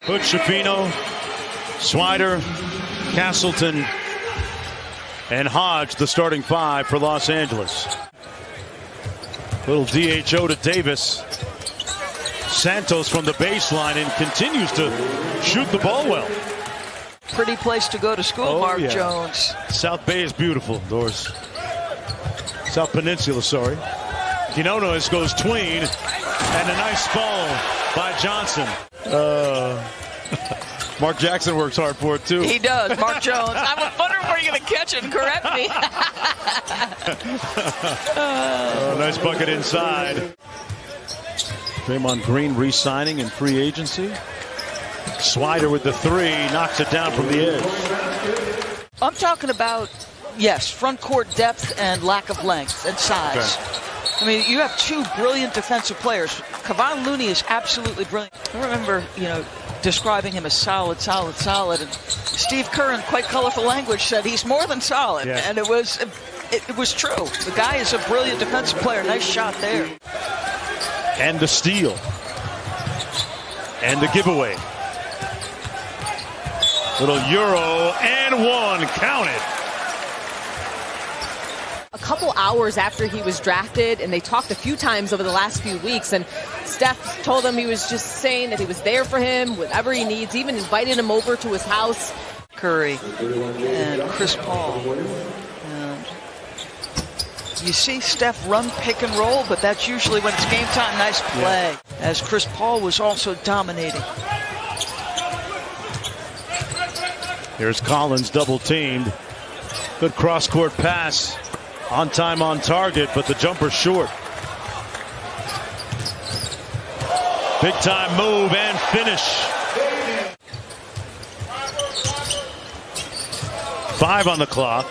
Hood, Shafino, Swider, Castleton, and Hodge, the starting five for Los Angeles. Little DHO to Davis. Santos from the baseline and continues to shoot the ball well. Pretty place to go to school, Mark Jones. South Bay is beautiful, Doris. South Peninsula, sorry. Quinones goes tween, and a nice ball by Johnson. Mark Jackson works hard for it, too. He does, Mark Jones. I'm wondering where you're going to catch it and correct me. Nice bucket inside. Draymond Green re-signing in free agency. Swider with the three, knocks it down from the edge. I'm talking about, yes, front court depth and lack of length and size. Okay. I mean, you have two brilliant defensive players. Kevon Looney is absolutely brilliant. I remember, describing him as solid. And Steve Kerr, in quite colorful language, said he's more than solid. Yeah. And it was true. The guy is a brilliant defensive player. Nice shot there. And the steal. And the giveaway. Little Euro and one. Count it. A couple hours after he was drafted, and they talked a few times over the last few weeks, and Steph told him he was just saying that he was there for him, whatever he needs, even invited him over to his house. Curry and Chris Paul. And you see Steph run pick and roll, but that's usually when it's game time. Nice play. Yeah. As Chris Paul was also dominating. Here's Collins double teamed. Good cross-court pass. On time, on target, but the jumper short. Big time move and finish. 5 on the clock.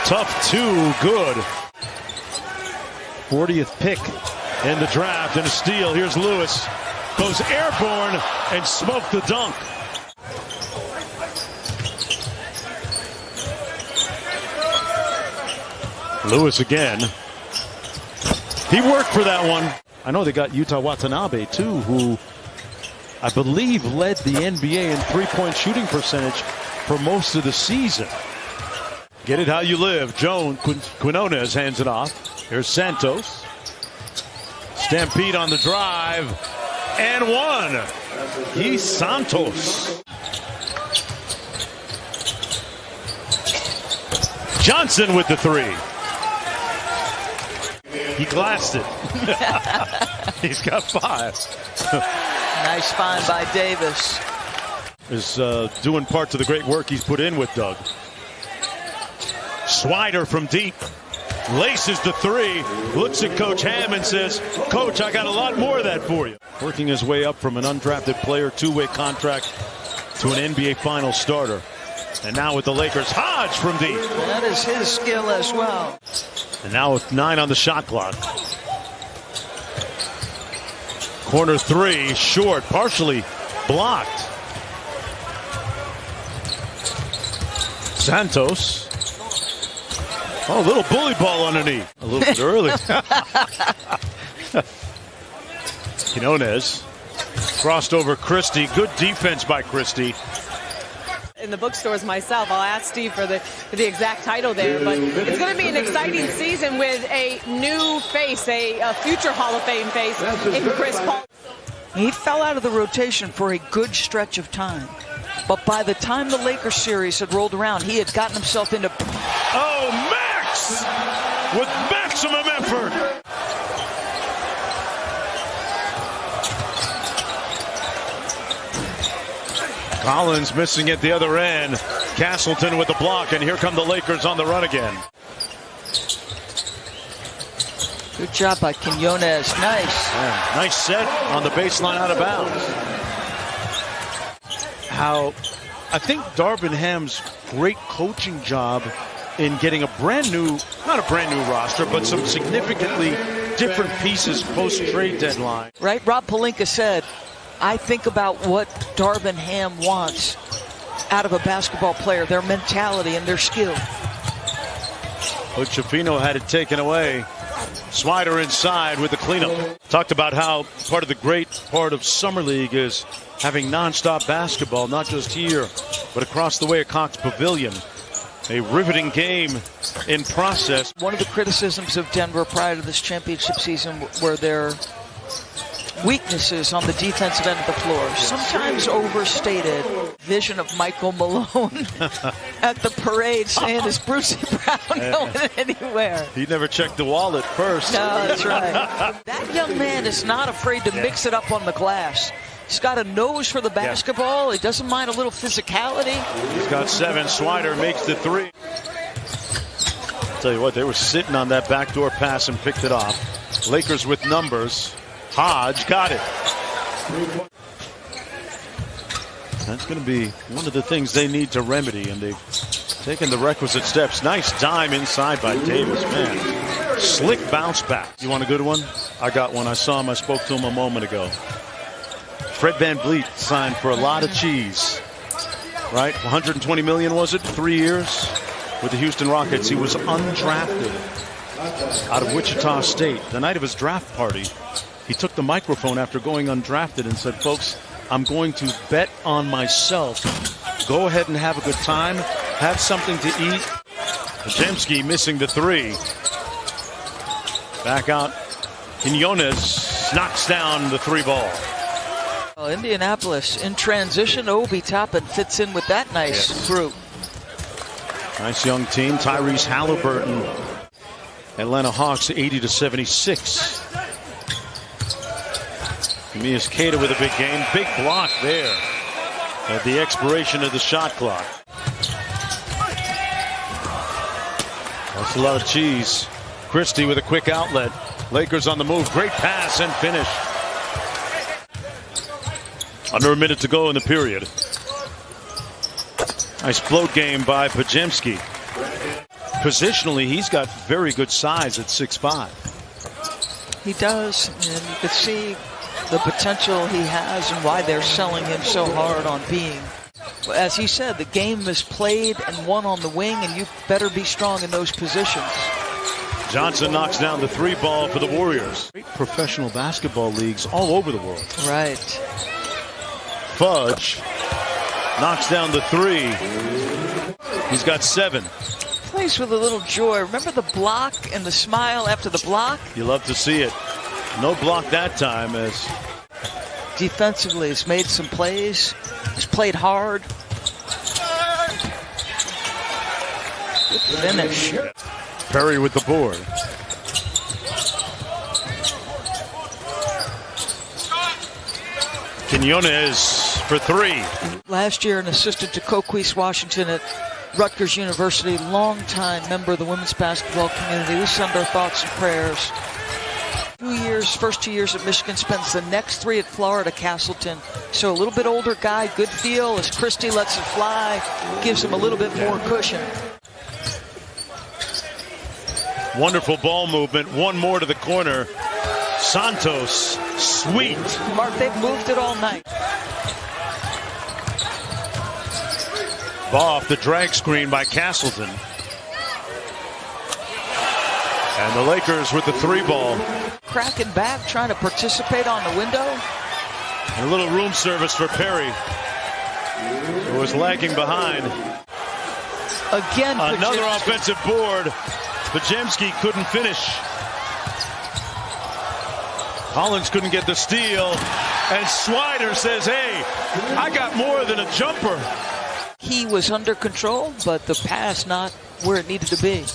Tough two, good. 40th pick in the draft and a steal. Here's Lewis. Goes airborne and smoked the dunk. Lewis again. He worked for that one. I know they got Yuta Watanabe, too, who I believe led the NBA in three-point shooting percentage for most of the season. Get it how you live. Quinones hands it off. Here's Santos. Stampede on the drive. And one. He's Santos. Johnson with the three. He glassed it. He's got 5. Nice find by Davis. Is doing parts of the great work he's put in with Doug. Swider from deep. Laces the three. Looks at Coach Ham and says, Coach, I got a lot more of that for you. Working his way up from an undrafted player, two-way contract, to an NBA Finals starter. And now with the Lakers, Hodge from deep. That is his skill as well. And now with 9 on the shot clock. Corner three, short, partially blocked. Santos. Oh, a little bully ball underneath. A little bit early. Quinones crossed over Christie. Good defense by Christie. In the bookstores myself, I'll ask Steve for the exact title there, but it's going to be an exciting season with a new face, a future Hall of Fame face in Chris Paul. He fell out of the rotation for a good stretch of time, but by the time the Lakers series had rolled around, he had gotten himself into... Oh, Max! With maximum effort! Collins missing at the other end. Castleton with the block, and here come the Lakers on the run again. Good job by Quinones. Nice. Yeah, nice set on the baseline out of bounds. How I think Darvin Ham's great coaching job in getting a brand new, not a brand new roster, but some significantly different pieces post-trade deadline. Right? Rob Pelinka said, I think about what Darvin Ham wants out of a basketball player, their mentality and their skill. Coach Shafino had it taken away. Swider inside with the cleanup. Talked about how part of the great part of Summer League is having nonstop basketball, not just here, but across the way at Cox Pavilion. A riveting game in process. One of the criticisms of Denver prior to this championship season were their weaknesses on the defensive end of the floor. Sometimes overstated. Vision of Michael Malone at the parade saying, is Brucey Brown going anywhere? He never checked the wallet first. No, that's right. That young man is not afraid to mix it up on the glass. He's got a nose for the basketball. He doesn't mind a little physicality. He's got 7. Swider makes the 3. I'll tell you what, they were sitting on that backdoor pass and picked it off. Lakers with numbers. Hodge got it. That's going to be one of the things they need to remedy, and they've taken the requisite steps. Nice dime inside by Davis, man. Slick bounce back. You want a good one? I got one. I saw him. I spoke to him a moment ago. Fred VanVleet signed for a lot of cheese, right? 120 million, was it? 3 years with the Houston Rockets. He was undrafted out of Wichita State. The night of his draft party, he took the microphone after going undrafted and said, folks, I'm going to bet on myself. Go ahead and have a good time. Have something to eat. Podziemski missing the 3. Back out. Quinones knocks down the 3 ball. Well, Indianapolis in transition. Obi Toppin fits in with that nice group. Nice young team. Tyrese Halliburton. Atlanta Hawks 80-76. Mias Queta with a big game. Big block there at the expiration of the shot clock. That's a lot of cheese. Christie with a quick outlet. Lakers on the move. Great pass and finish. Under a minute to go in the period. Nice float game by Podziemski. Positionally, he's got very good size at 6'5". He does, and you can see the potential he has and why they're selling him so hard on being. As he said, the game is played and won on the wing, and you better be strong in those positions. Johnson knocks down the 3 ball for the Warriors. Great professional basketball leagues all over the world. Right. Fudge knocks down the 3. He's got 7. Plays with a little joy. Remember the block and the smile after the block? You love to see it. No block that time, as defensively he's made some plays. He's played hard. Good finish. Perry with the board. Quinones for 3. Last year an assistant to Coquise Washington at Rutgers University, longtime member of the women's basketball community. We send our thoughts and prayers. First 2 years at Michigan, spends the next 3 at Florida Castleton. So a little bit older guy, good feel as Christie lets it fly, gives him a little bit more cushion. Wonderful ball movement. One more to the corner. Santos, sweet. Mark, they've moved it all night. Ball off the drag screen by Castleton. And the Lakers with the 3 ball. Cracking back, trying to participate on the window. A little room service for Perry, who was lagging behind. Again, another offensive board. Podziemski couldn't finish. Collins couldn't get the steal. And Swider says, hey, I got more than a jumper. He was under control, but the pass not where it needed to be.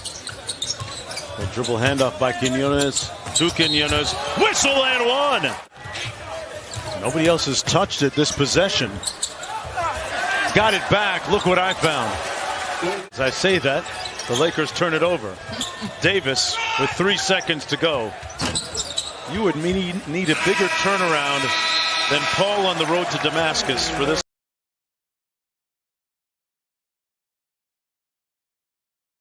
A dribble handoff by Quinones to Quinones. Whistle and 1. Nobody else has touched it this possession. Got it back. Look what I found. As I say that, the Lakers turn it over. Davis with 3 seconds to go. You would need a bigger turnaround than Paul on the road to Damascus for this.